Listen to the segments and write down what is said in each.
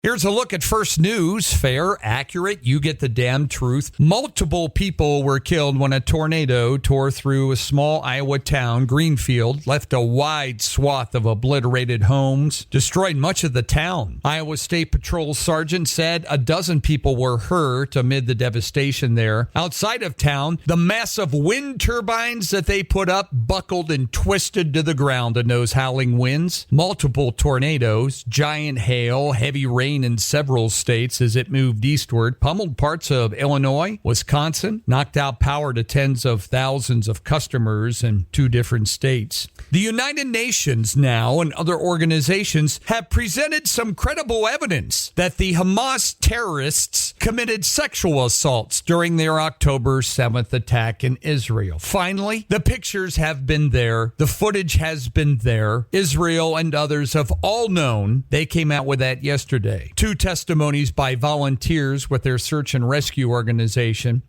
Here's a look at First News. Fair, accurate, you get the damn truth. Multiple people were killed when a tornado tore through a small Iowa town, Greenfield, left a wide swath of obliterated homes, destroyed much of the town. Iowa State Patrol Sergeant said a dozen people were hurt amid the devastation there. Outside of town, the massive wind turbines that they put up buckled and twisted to the ground in those howling winds. Multiple tornadoes, giant hail, heavy rain in several states as it moved eastward, pummeled parts of Illinois, Wisconsin, knocked out power to tens of thousands of customers in 2 different states. The United Nations now and other organizations have presented some credible evidence that the Hamas terrorists committed sexual assaults during their October 7th attack in Israel. Finally, the pictures have been there. The footage has been there. Israel and others have all known. They came out with that yesterday. 2 testimonies by volunteers with their search and rescue organization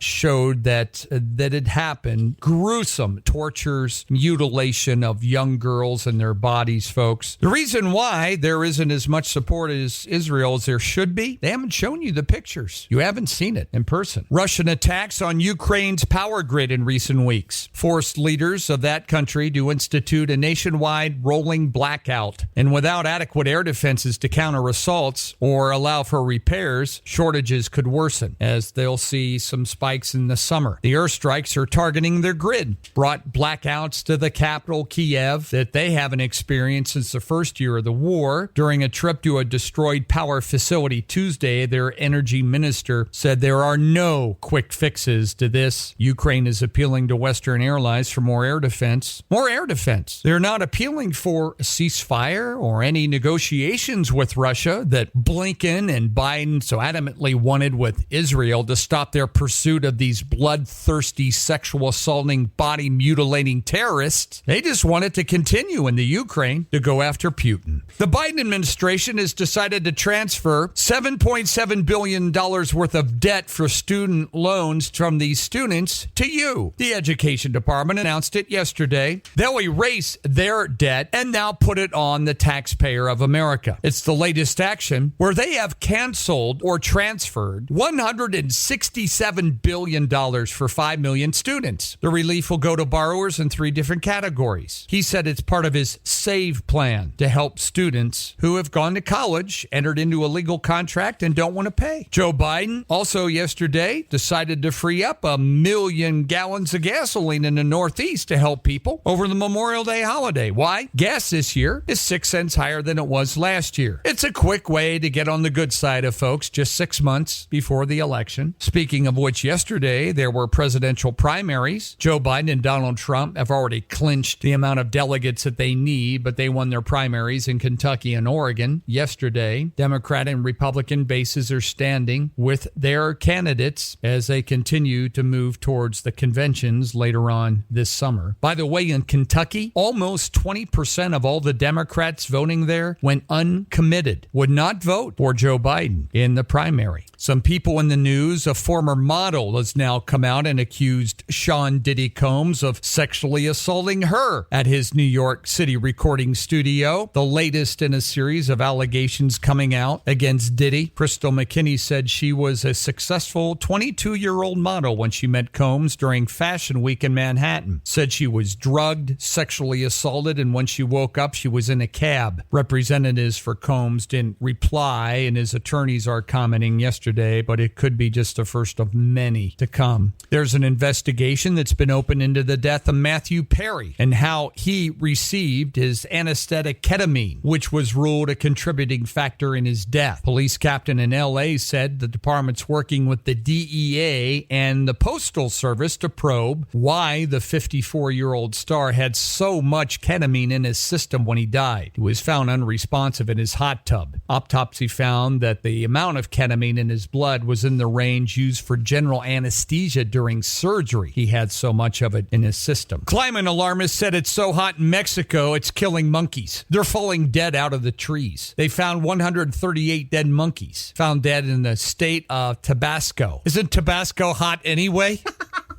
showed that it happened. Gruesome tortures, mutilation of young girls and their bodies, folks. The reason why there isn't as much support as Israel as there should be, they haven't shown you the pictures. You haven't seen it in person. Russian attacks on Ukraine's power grid in recent weeks forced leaders of that country to institute a nationwide rolling blackout. And without adequate air defenses to counter assaults or allow for repairs, shortages could worsen as they'll see some spikes in the summer. The airstrikes are targeting their grid, brought blackouts to the capital, Kiev, that they haven't experienced since the first year of the war. During a trip to a destroyed power facility Tuesday, their energy minister said there are no quick fixes to this. Ukraine is appealing to Western allies for more air defense. More air defense. They're not appealing for a ceasefire or any negotiations with Russia that Blinken and Biden so adamantly wanted with Israel to stop their pursuit of these bloodthirsty, sexual assaulting, body mutilating terrorists. They just want it to continue in the Ukraine to go after Putin. The Biden administration has decided to transfer $7.7 billion worth of debt for student loans from these students to you. The Education Department announced it yesterday. They'll erase their debt and now put it on the taxpayer of America. It's the latest action where they have canceled or transferred $167 billion for 5 million students. The relief will go to borrowers in 3 different categories. He said it's part of his SAVE plan to help students who have gone to college, entered into a legal contract, and don't want to pay. Joe Biden also yesterday decided to free up 1 million gallons of gasoline in the Northeast to help people over the Memorial Day holiday. Why? Gas this year is 6 cents higher than it was last year. It's a quick way to get on the good side of folks just 6 months before the election. Speaking of which, yesterday there were presidential primaries. Joe Biden and Donald Trump have already clinched the amount of delegates that they need, but they won their primaries in Kentucky and Oregon yesterday. Democrat and Republican bases are standing with their candidates as they continue to move towards the conventions later on this summer. By the way, in Kentucky, almost 20% of all the Democrats voting there went uncommitted, would not vote for Joe Biden in the primary. Some people in the news, a former model has now come out and accused Sean Diddy Combs of sexually assaulting her at his New York City recording studio. The latest in a series of allegations coming out against Diddy. Crystal McKinney said she was a successful 22-year-old model when she met Combs during Fashion Week in Manhattan. Said she was drugged, sexually assaulted, and when she woke up, she was in a cab. Representatives for Combs didn't reply, and his attorneys are commenting yesterday, but it could be just the first of many to come. There's an investigation that's been opened into the death of Matthew Perry and how he received his anesthetic ketamine, which was ruled a contributing factor in his death. Police captain in L.A. said the department's working with the DEA and the Postal Service to probe why the 54-year-old star had so much ketamine in his system when he died. He was found unresponsive in his hot tub. Autopsy found that the amount of ketamine in his blood was in the range used for general anesthesia during surgery. He had so much of it in his system. Climate alarmists said it's so hot in Mexico, it's killing monkeys. They're falling dead out of the trees. They found 138 dead monkeys found dead in the state of Tabasco. Isn't Tabasco hot anyway?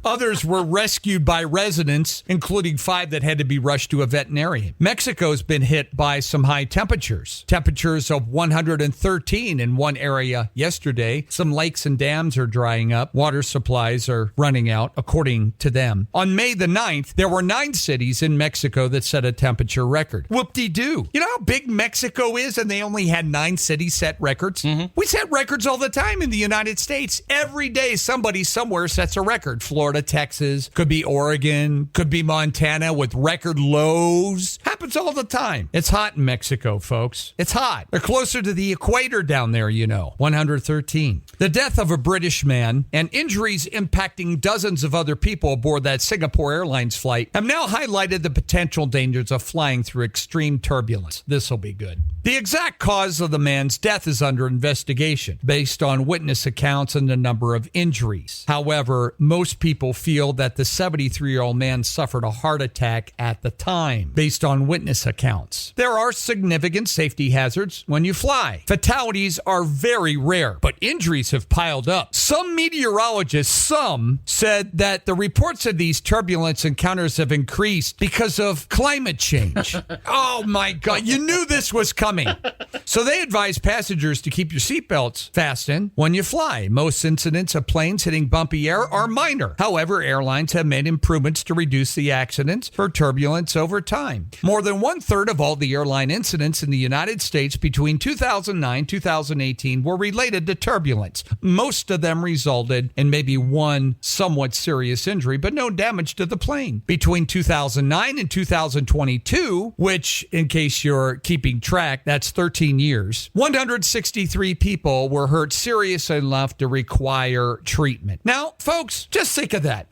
Others were rescued by residents, including 5 that had to be rushed to a veterinarian. Mexico's been hit by some high temperatures. Temperatures of 113 in one area yesterday. Some lakes and dams are drying up. Water supplies are running out, according to them. On May the 9th, there were 9 cities in Mexico that set a temperature record. Whoop-de-doo. You know how big Mexico is and they only had 9 cities set records? We set records all the time in the United States. Every day somebody somewhere sets a record. Florida, Texas, could be Oregon, could be Montana with record lows. Happens all the time. It's hot in Mexico, folks. It's hot. They're closer to the equator down there, 113. The death of a British man and injuries impacting dozens of other people aboard that Singapore Airlines flight have now highlighted the potential dangers of flying through extreme turbulence. This will be good. The exact cause of the man's death is under investigation based on witness accounts and the number of injuries. However, most people feel that the 73-year-old man suffered a heart attack at the time, based on witness accounts. There are significant safety hazards when you fly. Fatalities are very rare, but injuries have piled up. Some meteorologists, said that the reports of these turbulence encounters have increased because of climate change. Oh my God, you knew this was coming. So they advise passengers to keep your seatbelts fastened when you fly. Most incidents of planes hitting bumpy air are minor. However, airlines have made improvements to reduce the accidents for turbulence over time. More than 1/3 of all the airline incidents in the United States between 2009 and 2018 were related to turbulence. Most of them resulted in maybe one somewhat serious injury, but no damage to the plane. Between 2009 and 2022, which, in case you're keeping track, that's 13 years, 163 people were hurt seriously enough to require treatment. Now, folks, just think of that.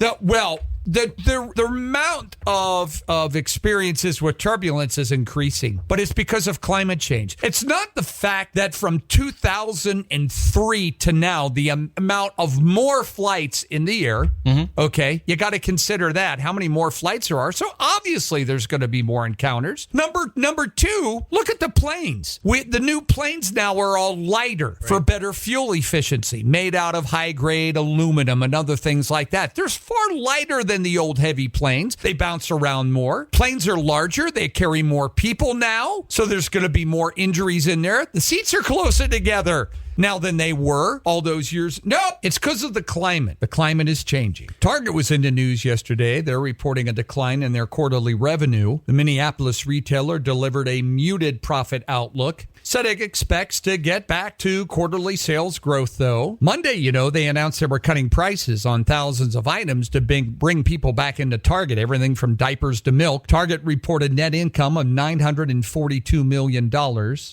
The amount of experiences with turbulence is increasing, but it's because of climate change. It's not the fact that from 2003 to now, the amount of more flights in the air, okay, you got to consider that, how many more flights there are. So obviously there's going to be more encounters. Number 2, look at the planes. The new planes now are all lighter for better fuel efficiency, made out of high-grade aluminum and other things like that. There's far lighter than the old heavy planes. They bounce around more. Planes are larger. They carry more people now. So there's going to be more injuries in there. The seats are closer together now than they were all those years. Nope, it's because of the climate. The climate is changing. Target was in the news yesterday. They're reporting a decline in their quarterly revenue. The Minneapolis retailer delivered a muted profit outlook. Said it expects to get back to quarterly sales growth, though. Monday, they announced they were cutting prices on thousands of items to bring people back into Target, everything from diapers to milk. Target reported net income of $942 million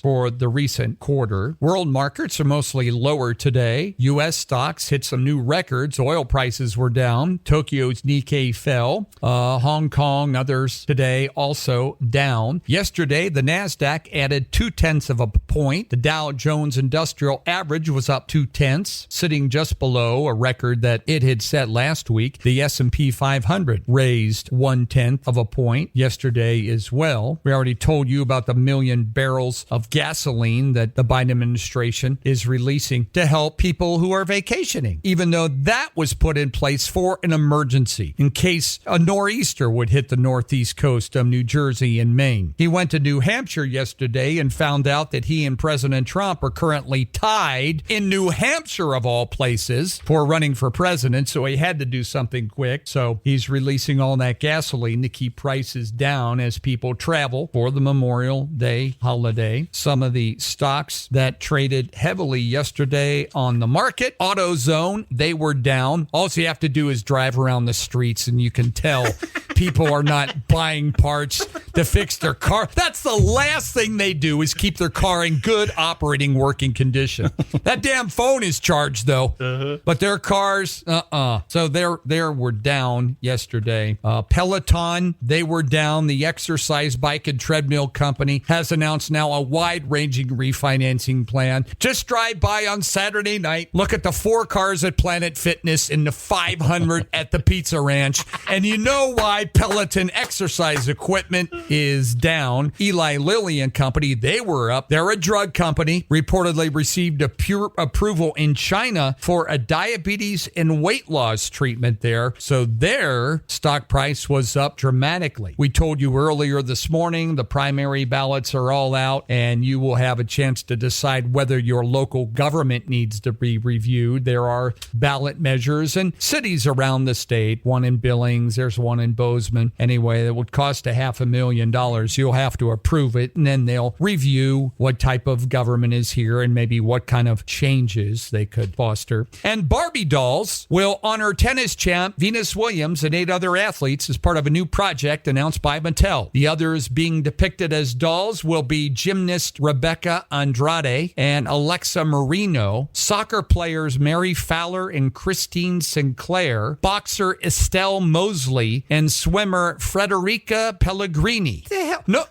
for the recent quarter. World markets are mostly lower today. U.S. stocks hit some new records. Oil prices were down. Tokyo's Nikkei fell. Hong Kong, others today also down. Yesterday, the NASDAQ added 0.2 of a point. The Dow Jones Industrial Average was up 0.2, sitting just below a record that it had set last week. The S&P 500 raised 0.1 of a point yesterday as well. We already told you about the 1 million barrels of gasoline that the Biden administration is releasing to help people who are vacationing, even though that was put in place for an emergency in case a nor'easter would hit the northeast coast of New Jersey and Maine. He went to New Hampshire yesterday and found out that he and President Trump are currently tied in New Hampshire, of all places, for running for president, so he had to do something quick. So he's releasing all that gasoline to keep prices down as people travel for the Memorial Day holiday. Some of the stocks that traded heavily yesterday on the market, AutoZone, they were down. All you have to do is drive around the streets and you can tell people are not buying parts to fix their car. That's the last thing they do, is keep their car in good operating working condition. That damn phone is charged though, but their cars, So they were down yesterday. Peloton, they were down. The exercise bike and treadmill company has announced now a wide-ranging refinancing plan. Just drive by on Saturday night, look at the 4 cars at Planet Fitness and the 500 at the Pizza Ranch, and you know why Peloton exercise equipment is down. Eli Lilly and Company, they were up. They're a drug company, reportedly received a pure approval in China for a diabetes and weight loss treatment there. So their stock price was up dramatically. We told you earlier this morning, the primary ballots are all out, and you will have a chance to decide whether your local government needs to be reviewed. There are ballot measures in cities around the state, one in Billings, there's one in Bozeman. Anyway, it would cost $500,000. You'll have to approve it, and then they'll review what type of government is here and maybe what kind of changes they could foster. And Barbie dolls will honor tennis champ Venus Williams and 8 other athletes as part of a new project announced by Mattel. The others being depicted as dolls will be gymnast Rebecca Andrade and Alexa Marino, soccer players Mary Fowler and Christine Sinclair, boxer Estelle Mosley, and swimmer Frederica Pellegrini. The hell? No.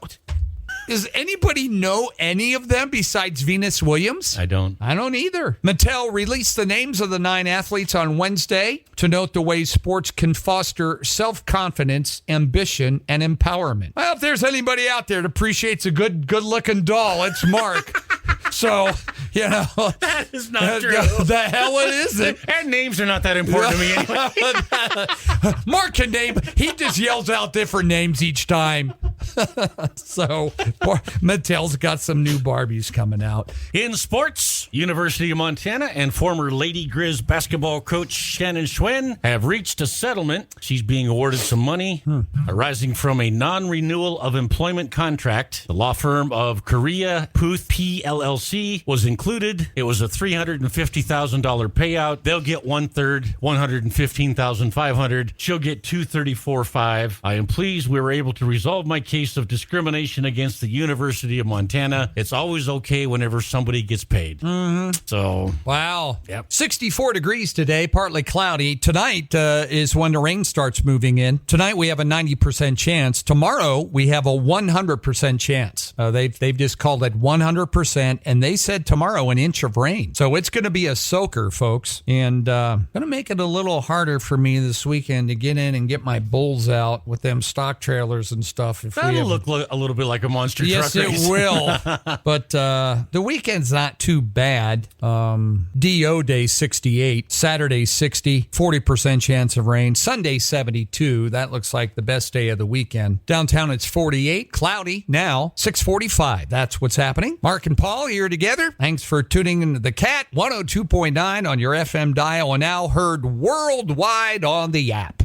Does anybody know any of them besides Venus Williams? I don't either. Mattel released the names of the 9 athletes on Wednesday to note the way sports can foster self-confidence, ambition, and empowerment. Well, if there's anybody out there that appreciates a good-looking doll, it's Mark. So, that is not true. The hell it isn't. And names are not that important to me anyway. Mark can name. He just yells out different names each time. So, Mattel's got some new Barbies coming out. In sports, University of Montana and former Lady Grizz basketball coach Shannon Schwen have reached a settlement. She's being awarded some money arising from a non-renewal of employment contract. The law firm of Korea Puth PLLC was included. It was a $350,000 payout. They'll get 1/3, $115,500. She'll get $234,500. I am pleased we were able to resolve my case of discrimination against the University of Montana. It's always okay whenever somebody gets paid. So, wow. Yep. 64 degrees today, partly cloudy. Tonight is when the rain starts moving in. Tonight we have a 90% chance. Tomorrow we have a 100% chance. They've just called it 100%, and they said tomorrow an inch of rain. So it's going to be a soaker, folks, and going to make it a little harder for me this weekend to get in and get my bulls out with them stock trailers and stuff. That'll look a little bit like a monster truck race. Yes, it will. But the weekend's not too bad. DO day 68, Saturday 60, 40% chance of rain. Sunday 72. That looks like the best day of the weekend. Downtown it's 48, cloudy now 6:45. That's what's happening. Mark and Paul here together. Thanks for tuning into the Cat 102.9 on your FM dial and now heard worldwide on the app.